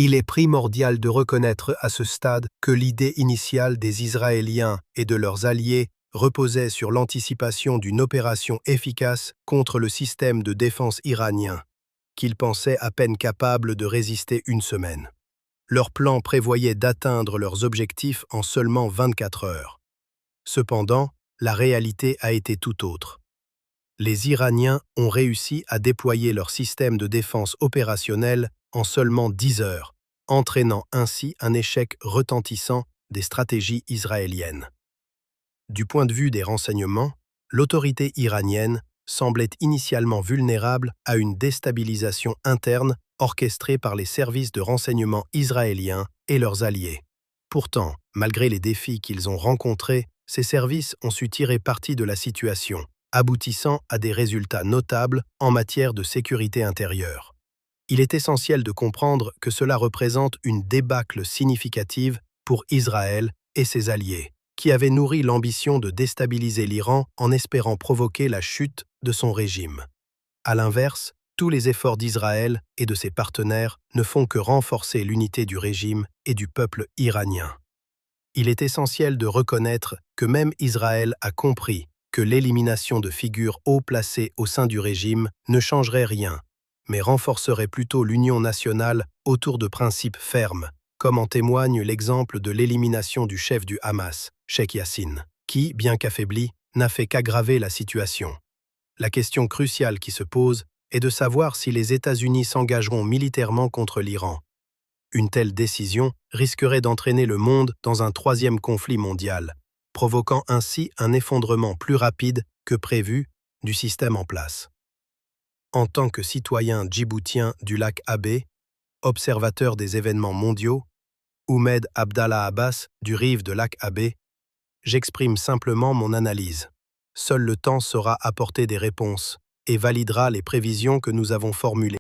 Il est primordial de reconnaître à ce stade que l'idée initiale des Israéliens et de leurs alliés reposait sur l'anticipation d'une opération efficace contre le système de défense iranien, qu'ils pensaient à peine capables de résister une semaine. Leur plan prévoyait d'atteindre leurs objectifs en seulement 24 heures. Cependant, la réalité a été tout autre. Les Iraniens ont réussi à déployer leur système de défense opérationnel en seulement 10 heures, entraînant ainsi un échec retentissant des stratégies israéliennes. Du point de vue des renseignements, l'autorité iranienne semblait initialement vulnérable à une déstabilisation interne orchestrée par les services de renseignement israéliens et leurs alliés. Pourtant, malgré les défis qu'ils ont rencontrés, ces services ont su tirer parti de la situation, aboutissant à des résultats notables en matière de sécurité intérieure. Il est essentiel de comprendre que cela représente une débâcle significative pour Israël et ses alliés, qui avaient nourri l'ambition de déstabiliser l'Iran en espérant provoquer la chute de son régime. À l'inverse, tous les efforts d'Israël et de ses partenaires ne font que renforcer l'unité du régime et du peuple iranien. Il est essentiel de reconnaître que même Israël a compris que l'élimination de figures haut placées au sein du régime ne changerait rien, mais renforcerait plutôt l'union nationale autour de principes fermes, comme en témoigne l'exemple de l'élimination du chef du Hamas, Sheikh Yassine, qui, bien qu'affaibli, n'a fait qu'aggraver la situation. La question cruciale qui se pose est de savoir si les États-Unis s'engageront militairement contre l'Iran. Une telle décision risquerait d'entraîner le monde dans un troisième conflit mondial, provoquant ainsi un effondrement plus rapide que prévu du système en place. En tant que citoyen djiboutien du lac Abbé, observateur des événements mondiaux, Oumed Abdallah Abbas du rive de lac Abbé, j'exprime simplement mon analyse. Seul le temps saura apporter des réponses et validera les prévisions que nous avons formulées.